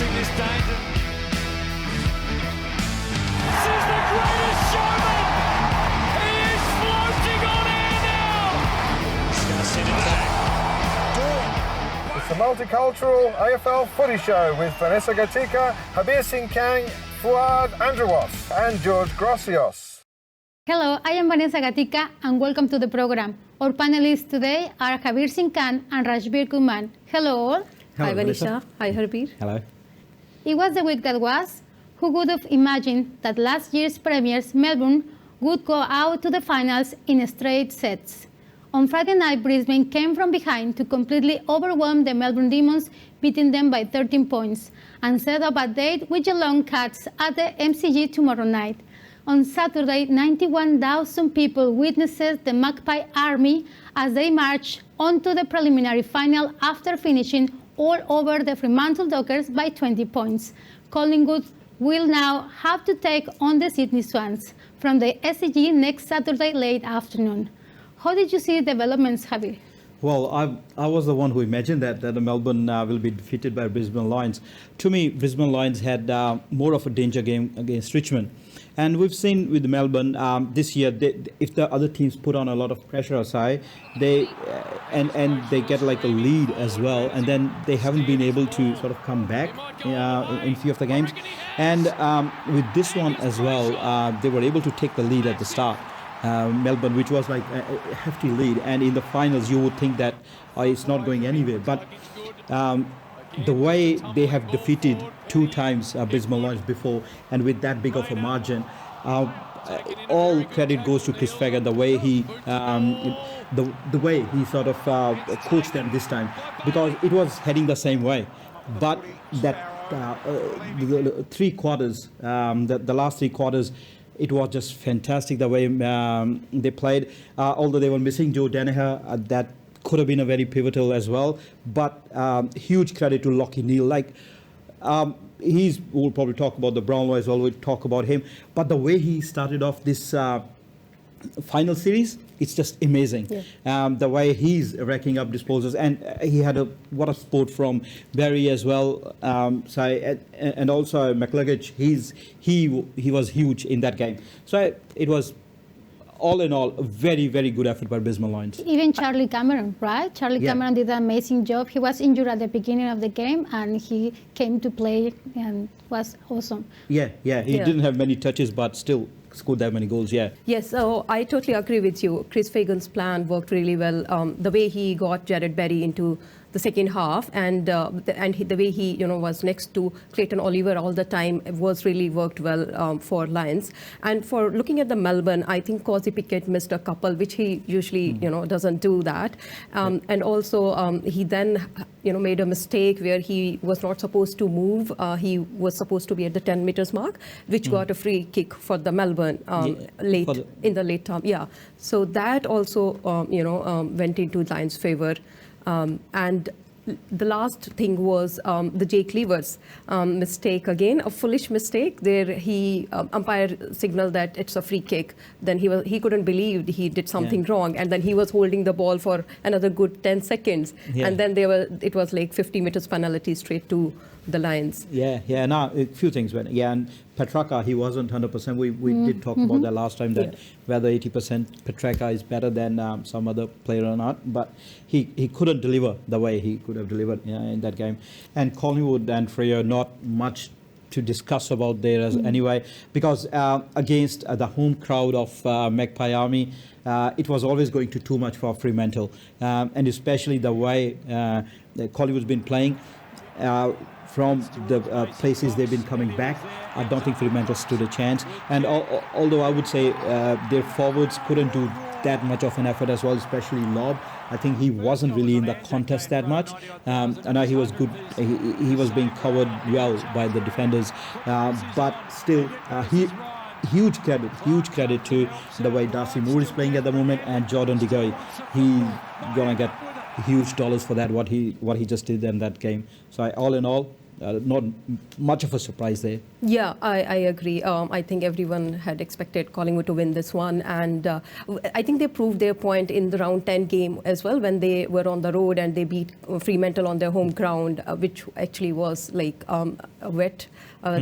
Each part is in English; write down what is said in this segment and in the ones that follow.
sensing this danger. This is the greatest showman! He is floating on air now! He's going to sit it back. It's the Multicultural AFL Footy Show with Vanessa Gatica, Habir Singh Kang, Fuad Andrewas and George Grossios. Hello, I am Vanessa Gatica and welcome to the program. Our panelists today are Habir Singh Khan and Rajbir Kuman. Hello all. Hi Vanessa. Hi Harbir. Hello. It was the week that was. Who would have imagined that last year's premiers, Melbourne, would go out to the finals in straight sets? On Friday night, Brisbane came from behind to completely overwhelm the Melbourne Demons, beating them by 13 points, and set up a date with Geelong Cats at the MCG tomorrow night. On Saturday, 91,000 people witnessed the Magpie Army as they marched onto the preliminary final after finishing all over the Fremantle Dockers by 20 points. Collingwood will now have to take on the Sydney Swans from the SCG next Saturday late afternoon. How did you see developments, Javi? Well, I was the one who imagined that the Melbourne will be defeated by Brisbane Lions. To me, Brisbane Lions had more of a danger game against Richmond. And we've seen with Melbourne this year, if the other teams put on a lot of pressure aside, they get like a lead as well, and then they haven't been able to sort of come back in few of the games. And with this one as well, they were able to take the lead at the start. Melbourne, which was like a hefty lead, and in the finals you would think that it's not going anywhere. But the way they have defeated 2 times Brisbane Lions before, and with that big of a margin, all credit goes to Chris Fagan, the way he sort of coached them this time, because it was heading the same way. But that the 3 quarters, the last 3 quarters, it was just fantastic the way they played. Although they were missing Joe Danaher, that could have been a very pivotal as well. But huge credit to Lachie Neale. We'll probably talk about the Brownlow as well. We'll talk about him. But the way he started off this final series, it's just amazing. Yeah. The way he's racking up disposals, and he had what a sport from Barry as well. And also McCluggage, he was huge in that game. So it was, all in all, a very, very good effort by Brisbane Lions. Even Charlie Cameron, right? Charlie Cameron did an amazing job. He was injured at the beginning of the game, and he came to play and was awesome. He didn't have many touches, but still scored that many goals. Yes, so I totally agree with you. Chris Fagan's plan worked really well. The way he got Jared Berry into the second half, and the way he was next to Clayton Oliver all the time was really worked well for Lions. And for looking at the Melbourne, I think Causey Pickett missed a couple, which he usually doesn't do that. And also he then made a mistake where he was not supposed to move. He was supposed to be at the 10 meters mark, which got a free kick for the Melbourne in the late term. So that also went into Lions' favour. And the last thing was the Jake Levers mistake again, a foolish mistake. There he umpire signaled that it's a free kick. Then he couldn't believe he did something wrong, and then he was holding the ball for another good 10 seconds. And then it was like 50 meters penalty straight to the Lions. Now a few things went. And Petrarca, he wasn't 100%. We did talk about that last time, that whether 80% Petrarca is better than some other player or not. But he couldn't deliver the way he could have delivered in that game. And Collingwood and Freo, not much to discuss about there anyway, because against the home crowd of Magpie Army, it was always going to too much for Fremantle, and especially the way Collingwood's been playing. From the places they've been coming back, I don't think Fremantle stood a chance. And although I would say their forwards couldn't do that much of an effort as well, especially Lobb. I think he wasn't really in the contest that much. I know he was good. He was being covered well by the defenders. But still, huge credit to the way Darcy Moore is playing at the moment, and Jordan De Goey. He's gonna get huge dollars for that, what he just did in that game. So all in all, not much of a surprise there. Yeah, I agree. I think everyone had expected Collingwood to win this one, and I think they proved their point in the round 10 game as well when they were on the road and they beat Fremantle on their home ground, which actually was like a wet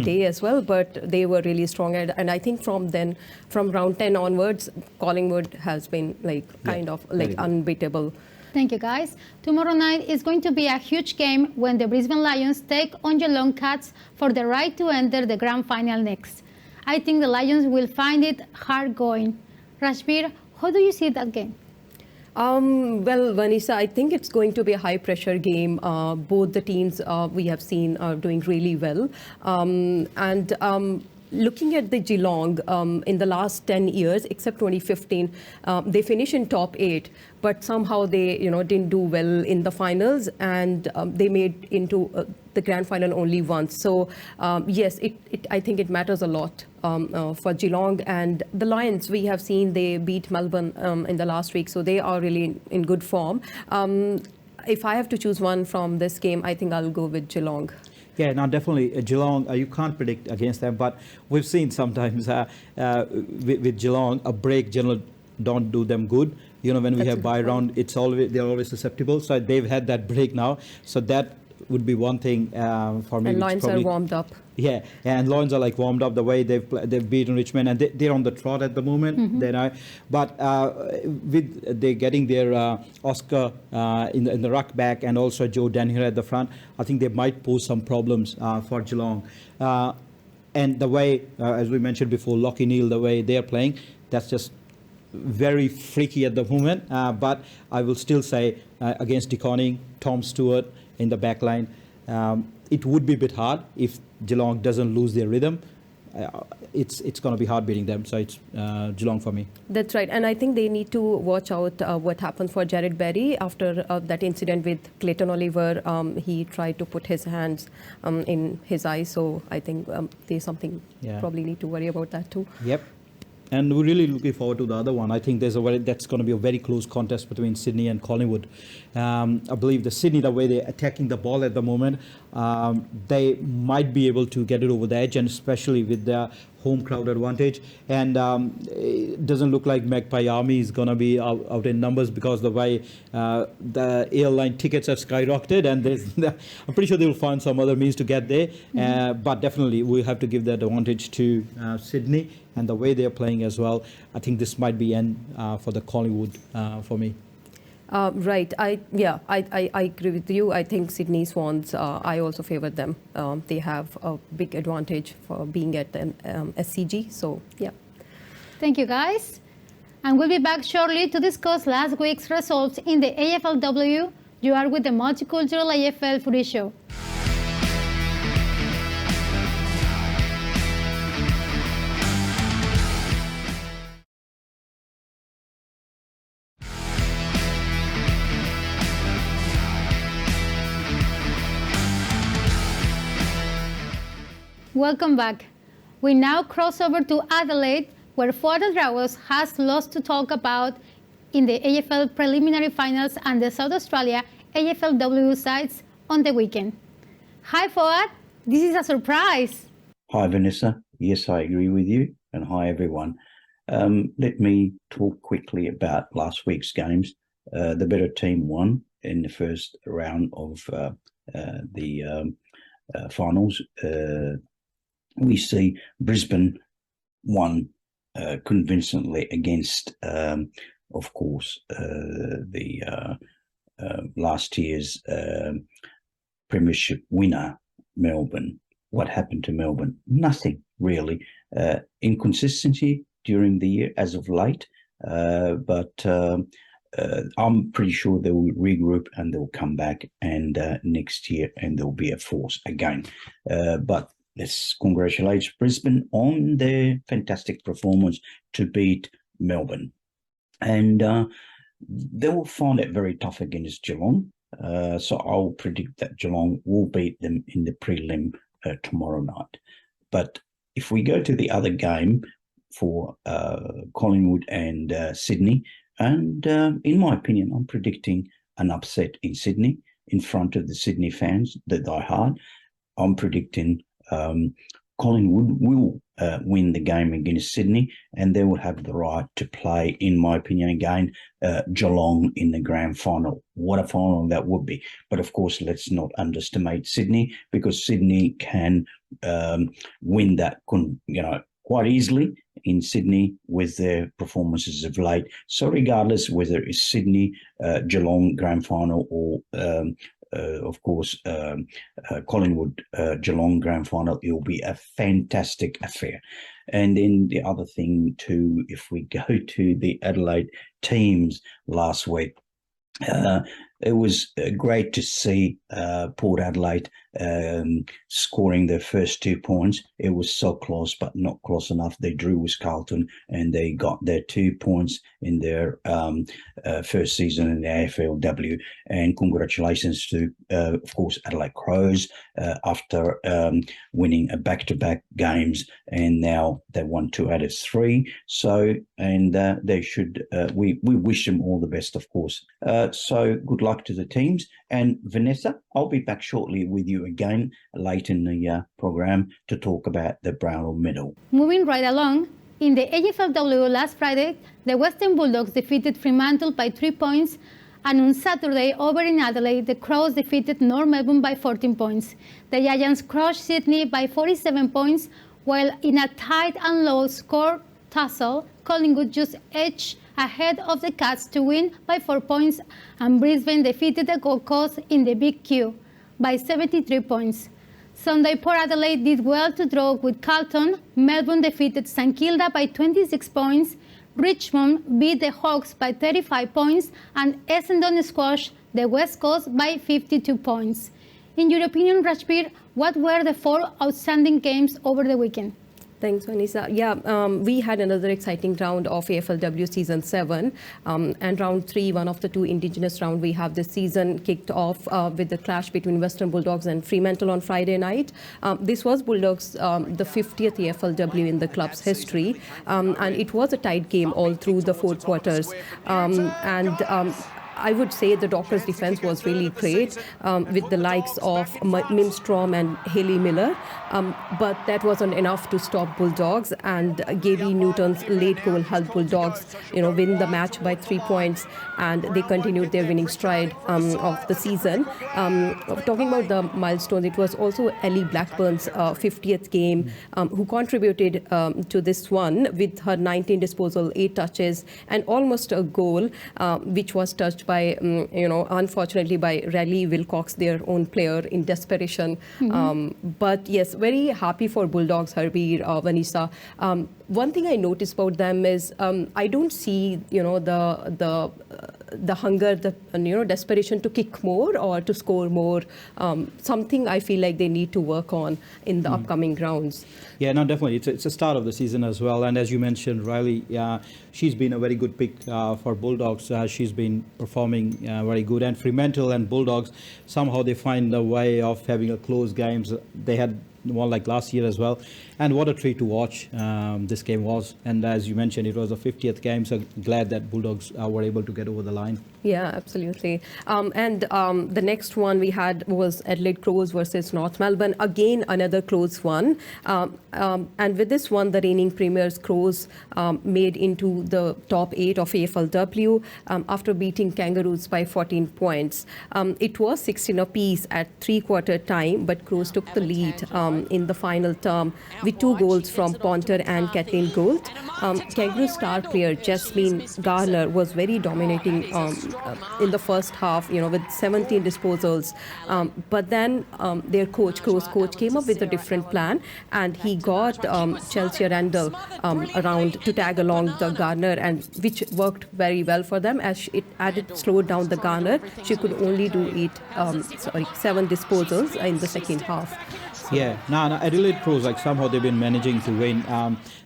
day as well, but they were really strong. And I think from round 10 onwards, Collingwood has been kind of unbeatable. Thank you, guys. Tomorrow night is going to be a huge game when the Brisbane Lions take on Geelong Cats for the right to enter the grand final next. I think the Lions will find it hard going. Rashbir, how do you see that game? Well, Vanessa, I think it's going to be a high-pressure game. Both the teams we have seen are doing really well. Looking at the Geelong, in the last 10 years, except 2015, they finished in top 8, but somehow they didn't do well in the finals, and they made into the grand final only once. So yes, I think it matters a lot for Geelong. And the Lions, we have seen they beat Melbourne in the last week, so they are really in good form. If I have to choose one from this game, I think I'll go with Geelong. Yeah, now definitely Geelong, you can't predict against them, but we've seen sometimes with Geelong, a break generally don't do them good. When we have bye round, they're always susceptible. So they've had that break now. So that would be one thing for me. And Lions are warmed up. Yeah, and Lions are warmed up the way they've beaten Richmond, and they're on the trot at the moment. But with they getting their Oscar in the ruck back and also Joe Daniher at the front, I think they might pose some problems for Geelong. And the way, as we mentioned before, Lockie Neal, the way they're playing, that's just very freaky at the moment. But I will still say against De Koning, Tom Stewart in the back line, it would be a bit hard if Geelong doesn't lose their rhythm. It's going to be hard beating them. So it's Geelong for me. That's right. And I think they need to watch out what happened for Jared Berry after that incident with Clayton Oliver. He tried to put his hands in his eyes. So I think there's something probably need to worry about that too. Yep. And we're really looking forward to the other one. I think that's going to be a very close contest between Sydney and Collingwood. I believe the Sydney, the way they're attacking the ball at the moment, they might be able to get it over the edge, and especially with their home crowd advantage. And it doesn't look like Magpie Army is going to be out in numbers because the way the airline tickets have skyrocketed, and I'm pretty sure they will find some other means to get there. But definitely we have to give that advantage to Sydney, and the way they're playing as well. I think this might be end for the Collingwood for me. Right. I agree with you. I think Sydney Swans, I also favour them. They have a big advantage for being at SCG. So, yeah. Thank you, guys. And we'll be back shortly to discuss last week's results in the AFLW. You are with the Multicultural AFL Footy Show. Welcome back. We now cross over to Adelaide, where Fuad Dragos has lots to talk about in the AFL preliminary finals and the South Australia AFLW sides on the weekend. Hi Fuad, this is a surprise. Hi Vanessa, yes I agree with you, and hi everyone. Let me talk quickly about last week's games. The better team won in the first round of the finals. We see Brisbane won convincingly against, of course, the last year's premiership winner, Melbourne. What happened to Melbourne? Nothing, really. Inconsistency during the year as of late, but I'm pretty sure they will regroup and they'll come back and next year and there'll be a force again. But let's congratulate Brisbane on their fantastic performance to beat Melbourne. And they will find it very tough against Geelong. So I'll predict that Geelong will beat them in the prelim tomorrow night. But if we go to the other game for Collingwood and Sydney, and in my opinion, I'm predicting an upset in Sydney in front of the Sydney fans, the diehard. I'm predicting Collingwood will win the game against Sydney, and they will have the right to play, in my opinion, again, Geelong in the grand final. What a final that would be. But of course, let's not underestimate Sydney, because Sydney can win that, quite easily in Sydney with their performances of late. So regardless whether it's Sydney, Geelong grand final, or of course, Collingwood Geelong grand final, it will be a fantastic affair. And then the other thing too, if we go to the Adelaide teams last week, it was great to see Port Adelaide scoring their first 2 points. It was so close, but not close enough. They drew with Carlton, and they got their 2 points in their first season in the AFLW. And congratulations to, of course, Adelaide Crows after winning a back-to-back games, and now they won 2 out of 3. So, and they should. We wish them all the best, of course. So good luck to the teams. And Vanessa, I'll be back shortly with you again late in the program to talk about the Brownlow Medal. Moving right along, in the AFLW last Friday, the Western Bulldogs defeated Fremantle by 3 points, and on Saturday, over in Adelaide, the Crows defeated North Melbourne by 14 points. The Giants crushed Sydney by 47 points, while in a tight and low-score tussle, Collingwood just edged ahead of the Cats to win by 4 points, and Brisbane defeated the Gold Coast in the Big Q by 73 points. Sunday, Port Adelaide did well to draw with Carlton. Melbourne defeated St Kilda by 26 points. Richmond beat the Hawks by 35 points, and Essendon squashed the West Coast by 52 points. In your opinion, Rajbir, what were the 4 outstanding games over the weekend? Thanks, Vanessa. Yeah, we had another exciting round of AFLW Season 7. And Round 3, one of the 2 Indigenous rounds we have this season, kicked off with the clash between Western Bulldogs and Fremantle on Friday night. This was Bulldogs' the 50th AFLW in the club's history. And it was a tight game all through the 4 quarters. I would say the Dockers' defense was really great with the likes of Mimstrom and Haley Miller, but that wasn't enough to stop Bulldogs, and Gabby Newton's late goal helped Bulldogs, win the match by 3 points, and they continued their winning stride of the season. Talking about the milestones, it was also Ellie Blackburn's 50th game, who contributed to this one with her 19 disposal, 8 touches, and almost a goal, which was touched by, unfortunately by Riley Wilcox, their own player, in desperation. But yes, very happy for Bulldogs, Herbie, Vanessa. One thing I noticed about them is I don't see, the hunger, the desperation to kick more or to score more. Something I feel like they need to work on in the upcoming rounds. Yeah, no, definitely. It's a start of the season as well. And as you mentioned, Riley, she's been a very good pick for Bulldogs. She's been performing very good. And Fremantle and Bulldogs, somehow they find a way of having a close games. They had one like last year as well. And what a treat to watch this game was. And as you mentioned, it was the 50th game. So glad that Bulldogs were able to get over the line. Yeah, absolutely. And the next one we had was Adelaide Crows versus North Melbourne. Again, another close one. And with this one, the reigning premiers Crows made into the top 8 of AFLW after beating Kangaroos by 14 points. It was 16 apiece at 3-quarter time, but Crows took the lead in the final term with 2 goals from Ponter and Kathleen Gould. Kangaroo star player Jasmine Garner was very dominating in the first half, with 17 disposals. But then their Crows coach came up with a different plan, and he got Chelsea Randall around to tag along the Garner, and which worked very well for them as it slowed down the Garner. She could only do 7 disposals in the second half. Yeah, no, Adelaide Crows, like somehow they've been managing to win.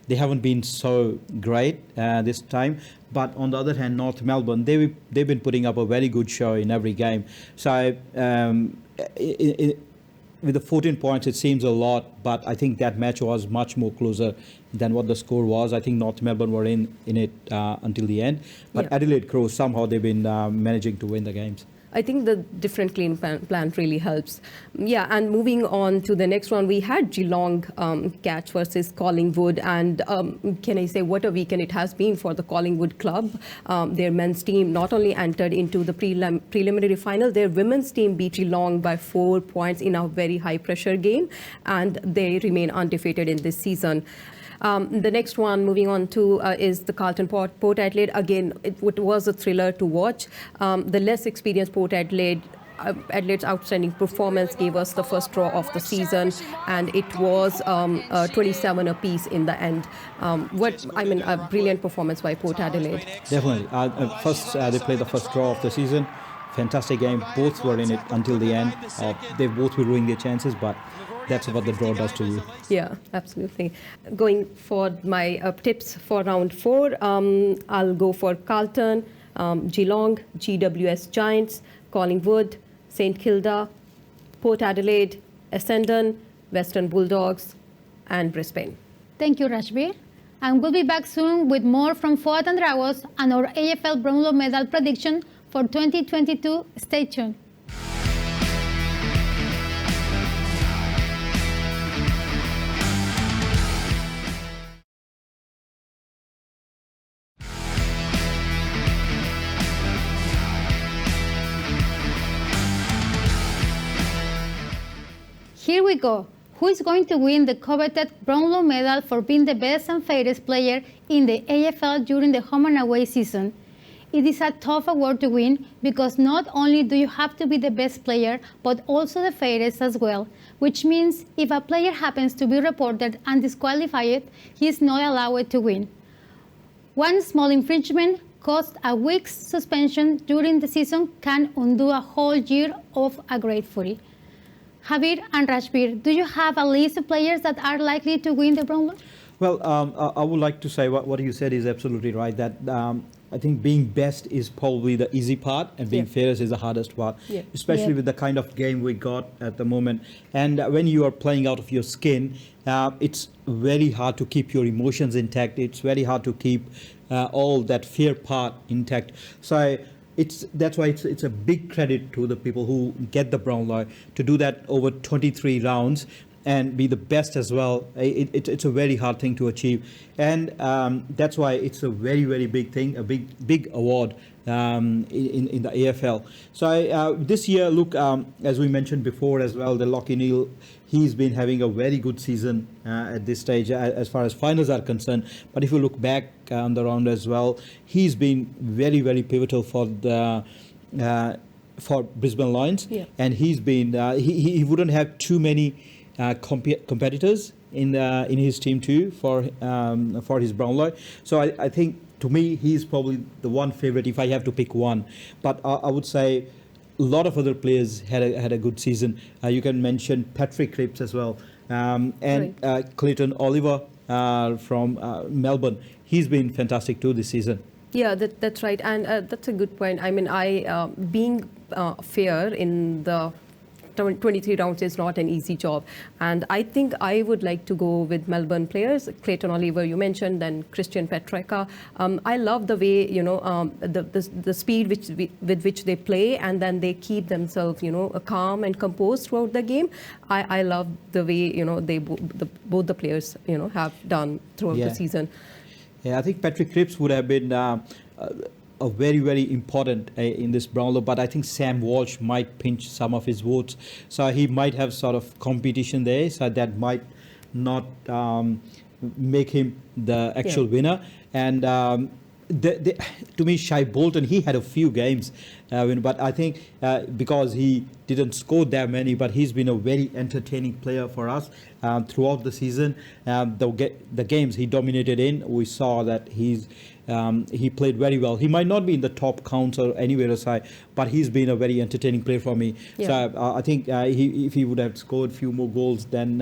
They haven't been so great this time. But on the other hand, North Melbourne, they've been putting up a very good show in every game. So with the 14 points, it seems a lot, but I think that match was much more closer than what the score was. I think North Melbourne were in it until the end. But Adelaide Crows, somehow they've been managing to win the games. I think the different clean plan really helps. Yeah, and moving on to the next one, we had Geelong catch versus Collingwood, and can I say what a weekend it has been for the Collingwood club. Their men's team not only entered into the preliminary final, their women's team beat Geelong by 4 points in a very high pressure game, and they remain undefeated in this season. The next one, moving on to, is the Carlton Port Adelaide. Again, it was a thriller to watch. The less experienced Port Adelaide's outstanding performance gave us the first draw of the season, and it was 27 apiece in the end. A brilliant performance by Port Adelaide. Definitely. First, they played the first draw of the season. Fantastic game. Both were in it until the end. They both were ruining their chances, but that's what the draw does to you. Yeah, absolutely. Going for my tips for round 4, I'll go for Carlton, Geelong, GWS Giants, Collingwood, St Kilda, Port Adelaide, Essendon, Western Bulldogs, and Brisbane. Thank you, Rashbir. And we'll be back soon with more from Fuad and Dragos and our AFL Brownlow medal prediction for 2022. Stay tuned. Here we go. Who is going to win the coveted Brownlow medal for being the best and fairest player in the AFL during the home and away season? It is a tough award to win because not only do you have to be the best player, but also the fairest as well, which means if a player happens to be reported and disqualified, he is not allowed to win. One small infringement caused a week's suspension during the season can undo a whole year of a great footy. Javier and Rashbir, do you have a list of players that are likely to win the Brownlow? Well, I would like to say what you said is absolutely right, that I think being best is probably the easy part, and being fairest is the hardest part, especially with the kind of game we got at the moment. And when you are playing out of your skin, it's very hard to keep your emotions intact. It's very hard to keep all that fair part intact. So that's why it's a big credit to the people who get the Brownlow to do that over 23 rounds and be the best as well. It's a very hard thing to achieve, and that's why it's a very, very big thing, a big award in the AFL. So this year, look, as we mentioned before as well, the Lachie Neale, he's been having a very good season at this stage as far as finals are concerned. But if you look back on the round as well, he's been very, very pivotal for the for Brisbane Lions, and he's been he wouldn't have too many competitors in his team too for his Brownlow. So I think, to me, he's probably the one favourite if I have to pick one. But I would say a lot of other players had a good season. You can mention Patrick Cripps as well, and Clayton Oliver from Melbourne. He's been fantastic too this season. Yeah, that's right, and that's a good point. I mean, being fair in the 23 rounds is not an easy job, and I think I would like to go with Melbourne players. Clayton Oliver, you mentioned, then Christian Petracca. I love the way, the speed with which they play, and then they keep themselves, calm and composed throughout the game. I love the way, both the players, have done throughout the season. Yeah, I think Patrick Cripps would have been a very, very important in this Brownlow, but I think Sam Walsh might pinch some of his votes. So he might have sort of competition there, so that might not make him the actual winner. And to me, Shai Bolton, he had a few games, but I think because he didn't score that many, but he's been a very entertaining player for us throughout the season. The games he dominated in, we saw that he played very well. He might not be in the top counts or anywhere aside, but he's been a very entertaining player for me. So I think if he would have scored a few more goals than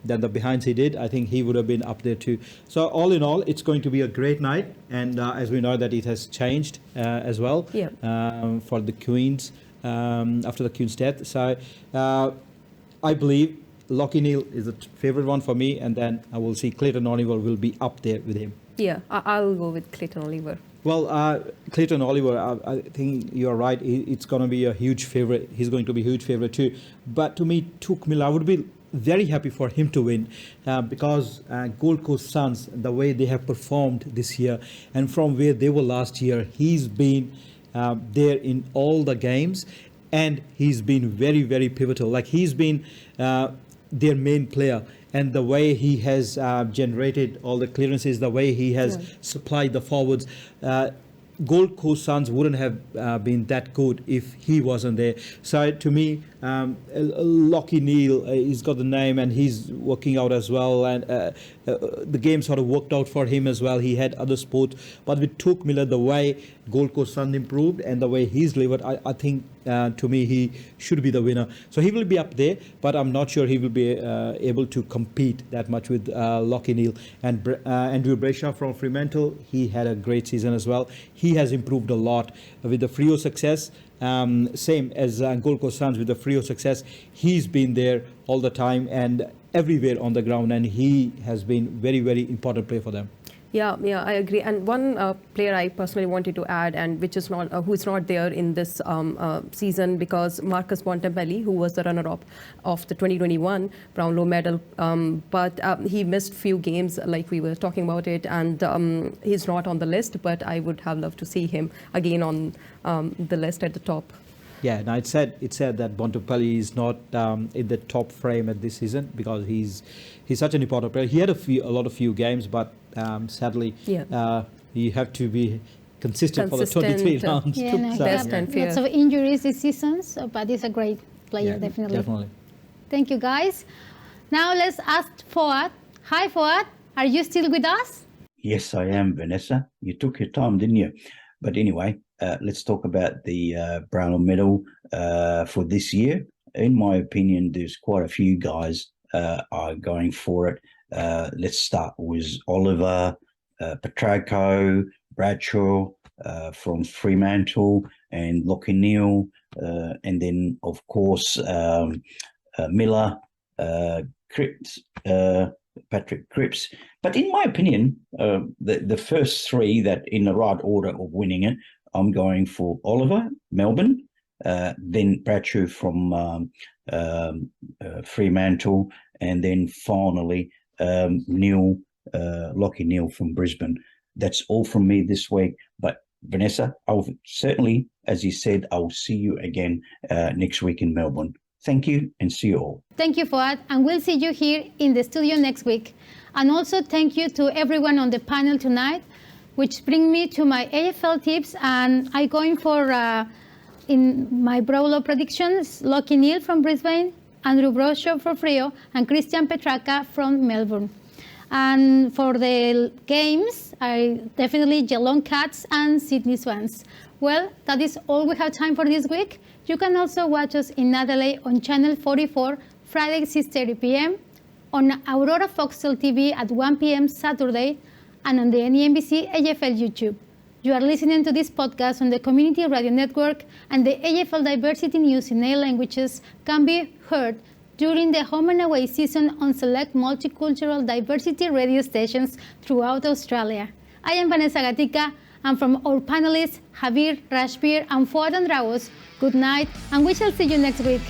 the behinds he did, I think he would have been up there too. So all in all, it's going to be a great night, and as we know that it has changed as well for the Queens after the Queen's death. So I believe Lachie Neale is the favourite one for me, and then I will see Clayton Oliver will be up there with him. Yeah, I'll go with Clayton Oliver. Well, Clayton Oliver, I think you're right. It's going to be a huge favorite. He's going to be a huge favorite too. But to me, Tuke Miller, I would be very happy for him to win because Gold Coast Suns, the way they have performed this year and from where they were last year, he's been there in all the games and he's been very, very pivotal. Like he's been their main player. And the way he has generated all the clearances, the way he has supplied the forwards, Gold Coast Suns wouldn't have been that good if he wasn't there. So to me, Lockie Neal, he's got the name and he's working out as well. And the game sort of worked out for him as well. He had other sports. But with Tuke Miller, the way Gold Coast Suns improved and the way he's delivered, I think to me he should be the winner. So he will be up there, but I'm not sure he will be able to compete that much with Lockie Neal. And Andrew Brayshaw from Fremantle, he had a great season as well. He has improved a lot with the Freo success. Same as Gold Coast Suns with the Freo success. He's been there all the time and everywhere on the ground, and he has been very, very important player for them. Yeah, I agree. And one player I personally wanted to add, and which is not who's not there in this season, because Marcus Bontempelli, who was the runner-up of the 2021 Brownlow medal, but he missed few games, like we were talking about it, and he's not on the list. But I would have loved to see him again on the list at the top. Yeah, and it said that Bontempelli is not in the top frame at this season because he's such an important player. He had a lot of games, but sadly, you have to be consistent for the 23 rounds. Yeah, no, best and fair. Lots of injuries this season, but he's a great player, definitely. Thank you, guys. Now let's ask Fuad. Hi, Fuad. Are you still with us? Yes, I am, Vanessa. You took your time, didn't you? But anyway, let's talk about the Brownlow medal for this year. In my opinion, there's quite a few guys are going for it. Let's start with Oliver, Petrarco, Bradshaw from Fremantle, and Lockie Neal, and then, of course, Miller, Cripps, Patrick Cripps. But in my opinion, the first three that in the right order of winning it, I'm going for Oliver, Melbourne, then Bradshaw from Fremantle, and then finally Lockie Neal from Brisbane. That's all from me this week. But Vanessa, I'll certainly, as you said, I'll see you again next week in Melbourne. Thank you and see you all. Thank you, Fuad, and we'll see you here in the studio next week. And also thank you to everyone on the panel tonight, which brings me to my AFL tips. And I'm going for, in my Brownlow predictions, Lockie Neal from Brisbane, Andrew Bradshaw from Freo, and Christian Petrarca from Melbourne. And for the games, I definitely Geelong Cats and Sydney Swans. Well, that is all we have time for this week. You can also watch us in Adelaide on Channel 44, Friday 6:30 p.m., on Aurora Foxtel TV at 1 p.m. Saturday, and on the Nembc AFL YouTube. You are listening to this podcast on the Community Radio Network, and the AFL Diversity News in 8 languages can be heard during the home and away season on select multicultural diversity radio stations throughout Australia. I am Vanessa Gatica, and from our panelists, Javier, Rashbir, and Fuad Andraus, good night, and we shall see you next week.